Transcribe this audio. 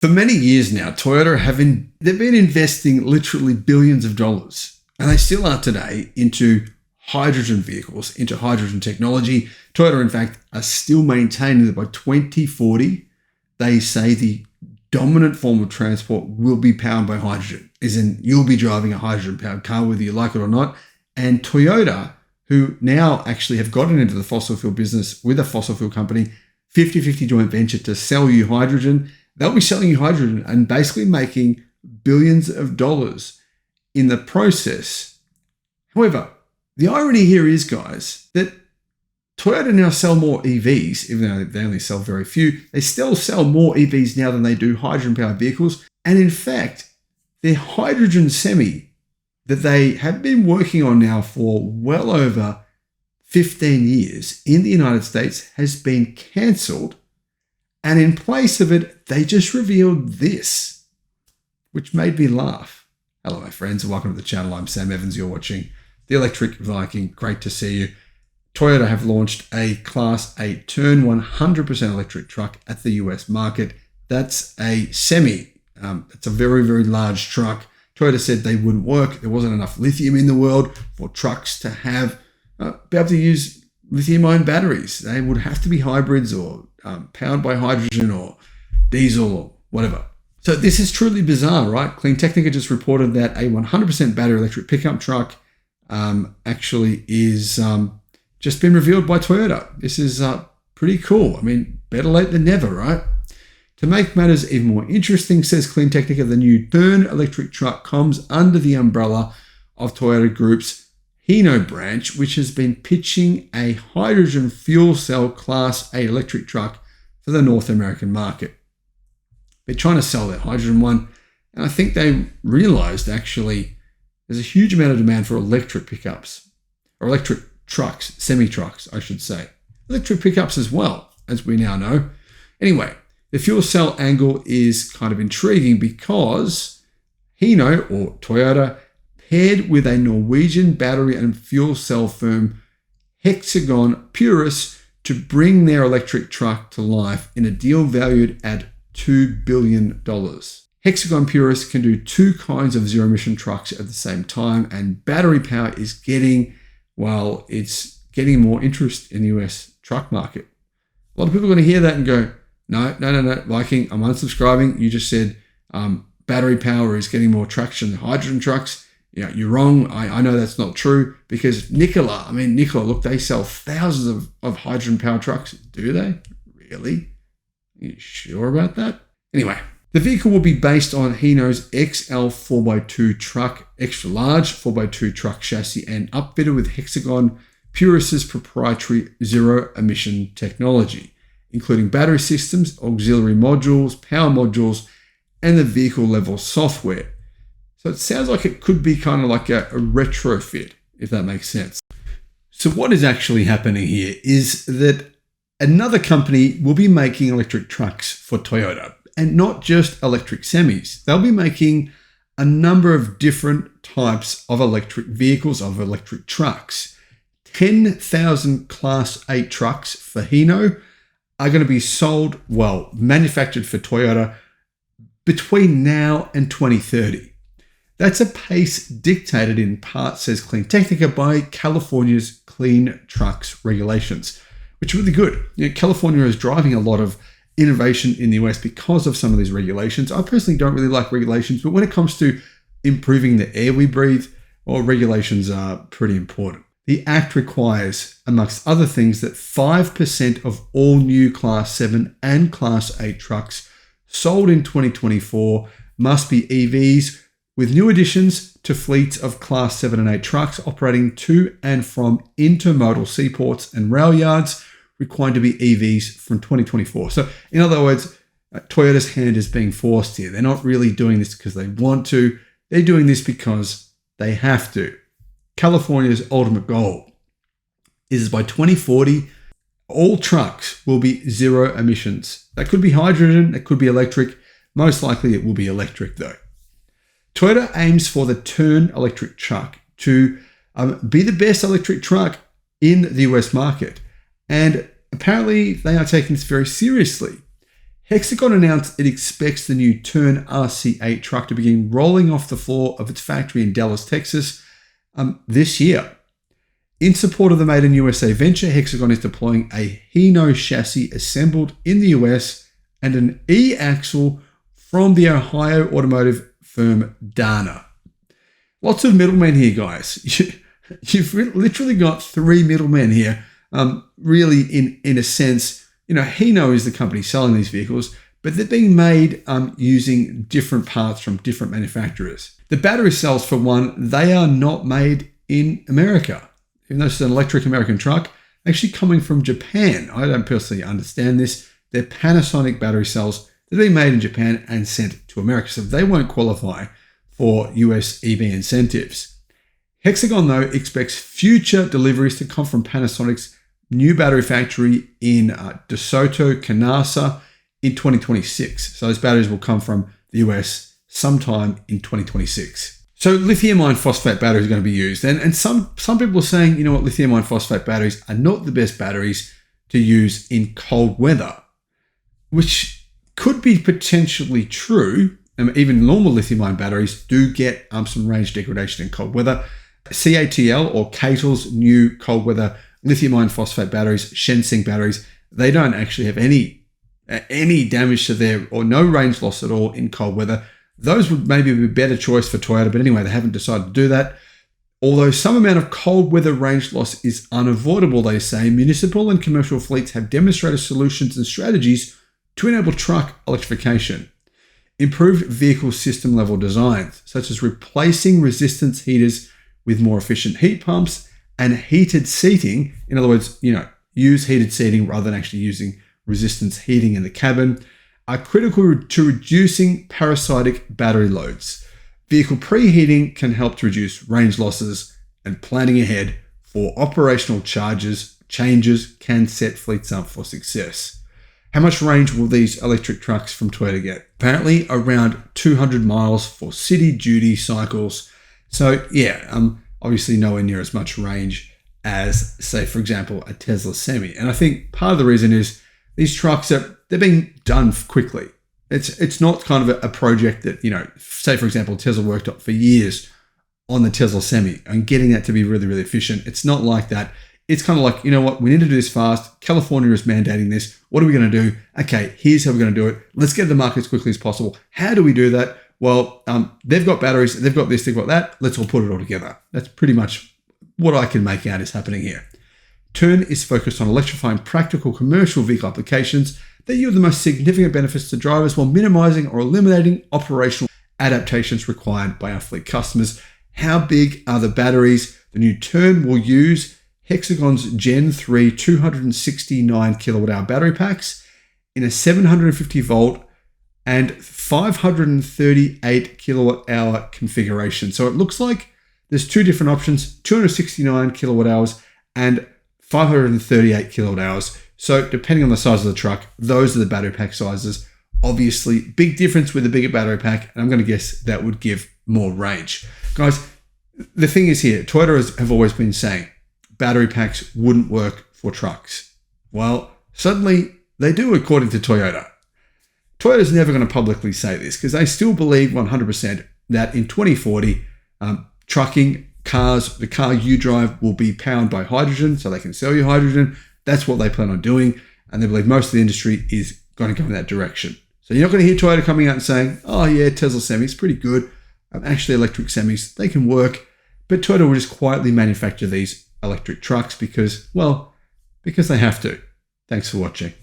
For many years now, Toyota they've been investing literally billions of dollars, and they still are today, into hydrogen vehicles, into hydrogen technology. Toyota, in fact, are still maintaining that by 2040, they say the dominant form of transport will be powered by hydrogen, as in you'll be driving a hydrogen-powered car whether you like it or not. And Toyota, who now actually have gotten into the fossil fuel business with a fossil fuel company, 50-50 joint venture to sell you hydrogen. They'll be selling you hydrogen and basically making billions of dollars in the process. However, the irony here is, guys, that Toyota now sell more EVs, even though they only sell very few. They still sell more EVs now than they do hydrogen-powered vehicles. And in fact, their hydrogen semi that they have been working on now for well over 15 years in the United States has been cancelled. And in place of it, they just revealed this, which made me laugh. Hello, my friends, and welcome to the channel. I'm Sam Evans. You're watching the Electric Viking. Great to see you. Toyota have launched a Class 8 turn 100% electric truck at the US market. That's a semi. It's a very, very large truck. Toyota said they wouldn't work. There wasn't enough lithium in the world for trucks to have be able to use lithium-ion batteries. They would have to be hybrids or powered by hydrogen or diesel or whatever. So this is truly bizarre, right? Clean Technica just reported that a 100% battery electric pickup truck actually is just been revealed by Toyota. This is pretty cool. I mean, better late than never, right? To make matters even more interesting, says Clean Technica, the new Turn electric truck comes under the umbrella of Toyota Group's Hino branch, which has been pitching a hydrogen fuel cell Class 8 electric truck for the North American market. They're trying to sell that hydrogen one, and I think they realized actually there's a huge amount of demand for electric pickups, or electric trucks, semi-trucks, I should say. Electric pickups as well, as we now know. Anyway, the fuel cell angle is kind of intriguing because Hino, or Toyota, paired with a Norwegian battery and fuel cell firm, Hexagon Purus, to bring their electric truck to life in a deal valued at $2 billion. Hexagon Purus can do two kinds of zero-emission trucks at the same time, and battery power is getting more interest in the US truck market. A lot of people are going to hear that and go, no, Viking, I'm unsubscribing. You just said battery power is getting more traction than hydrogen trucks. Yeah, you're wrong. I know that's not true because Nikola, look, they sell thousands of hydrogen-powered trucks. Do they? Really? Are you sure about that? Anyway, the vehicle will be based on Hino's XL 4x2 truck, extra large 4x2 truck chassis, and upfitted with Hexagon Purus's proprietary zero-emission technology, including battery systems, auxiliary modules, power modules, and the vehicle-level software. So it sounds like it could be kind of like a retrofit, if that makes sense. So what is actually happening here is that another company will be making electric trucks for Toyota, and not just electric semis. They'll be making a number of different types of electric vehicles, of electric trucks. 10,000 Class 8 trucks for Hino are going to be manufactured for Toyota between now and 2030. That's a pace dictated in part, says Clean Technica, by California's clean trucks regulations, which are really good. California is driving a lot of innovation in the US because of some of these regulations. I personally don't really like regulations, but when it comes to improving the air we breathe, regulations are pretty important. The Act requires, amongst other things, that 5% of all new Class 7 and Class 8 trucks sold in 2024 must be EVs, with new additions to fleets of Class 7 and 8 trucks operating to and from intermodal seaports and rail yards required to be EVs from 2024. So in other words, Toyota's hand is being forced here. They're not really doing this because they want to. They're doing this because they have to. California's ultimate goal is by 2040, all trucks will be zero emissions. That could be hydrogen, that could be electric. Most likely it will be electric though. Toyota aims for the Turn electric truck to be the best electric truck in the US market. And apparently they are taking this very seriously. Hexagon announced it expects the new Tern RC8 truck to begin rolling off the floor of its factory in Dallas, Texas this year. In support of the Made in USA venture, Hexagon is deploying a Hino chassis assembled in the US and an E-axle from the Ohio automotive firm Dana. Lots of middlemen here, guys. You've literally got three middlemen here. Really, in a sense, Hino is the company selling these vehicles, but they're being made using different parts from different manufacturers. The battery cells, for one, they are not made in America. Even though it's an electric American truck, actually coming from Japan. I don't personally understand this. They're Panasonic battery cells. They're being made in Japan and sent to America, so they won't qualify for US EV incentives. Hexagon, though, expects future deliveries to come from Panasonic's new battery factory in DeSoto, Kansas in 2026. So those batteries will come from the US sometime in 2026. So lithium iron phosphate batteries are going to be used. And some people are saying, lithium iron phosphate batteries are not the best batteries to use in cold weather, which could be potentially true. Even normal lithium ion batteries do get some range degradation in cold weather. CATL or CATL's new cold weather lithium iron phosphate batteries, Shensing batteries, they don't actually have any damage to their, or no range loss at all in cold weather. Those would maybe be a better choice for Toyota, but anyway, they haven't decided to do that. Although some amount of cold weather range loss is unavoidable, they say, municipal and commercial fleets have demonstrated solutions and strategies to enable truck electrification. Improved vehicle system level designs, such as replacing resistance heaters with more efficient heat pumps and heated seating. In other words, use heated seating rather than actually using resistance heating in the cabin, are critical to reducing parasitic battery loads. Vehicle preheating can help to reduce range losses, and planning ahead for operational changes can set fleets up for success. How much range will these electric trucks from Toyota get? Apparently around 200 miles for city duty cycles. So obviously nowhere near as much range as, say, for example, a Tesla Semi. And I think part of the reason is these trucks they're being done quickly. It's not kind of a project that, say, for example, Tesla worked on for years on the Tesla Semi and getting that to be really, really efficient. It's not like that. It's kind of like, we need to do this fast. California is mandating this. What are we going to do? Okay, here's how we're going to do it. Let's get to the market as quickly as possible. How do we do that? Well, they've got batteries, they've got this, they've got that. Let's all put it all together. That's pretty much what I can make out is happening here. Tern is focused on electrifying practical commercial vehicle applications that yield the most significant benefits to drivers while minimizing or eliminating operational adaptations required by our fleet customers. How big are the batteries? The new Tern will use Hexagon's Gen 3 269 kilowatt hour battery packs in a 750 volt and 538 kilowatt hour configuration. So it looks like there's two different options, 269 kilowatt hours and 538 kilowatt hours. So depending on the size of the truck, those are the battery pack sizes. Obviously, big difference with a bigger battery pack, and I'm going to guess that would give more range. Guys, the thing is here, Toyota have always been saying battery packs wouldn't work for trucks. Well, suddenly they do, according to Toyota. Toyota's never going to publicly say this because they still believe 100% that in 2040, trucking, cars, the car you drive will be powered by hydrogen, so they can sell you hydrogen. That's what they plan on doing, and they believe most of the industry is going to go in that direction. So you're not going to hear Toyota coming out and saying, oh yeah, Tesla Semi is pretty good. Actually, electric semis, they can work, but Toyota will just quietly manufacture these electric trucks because they have to. Thanks for watching.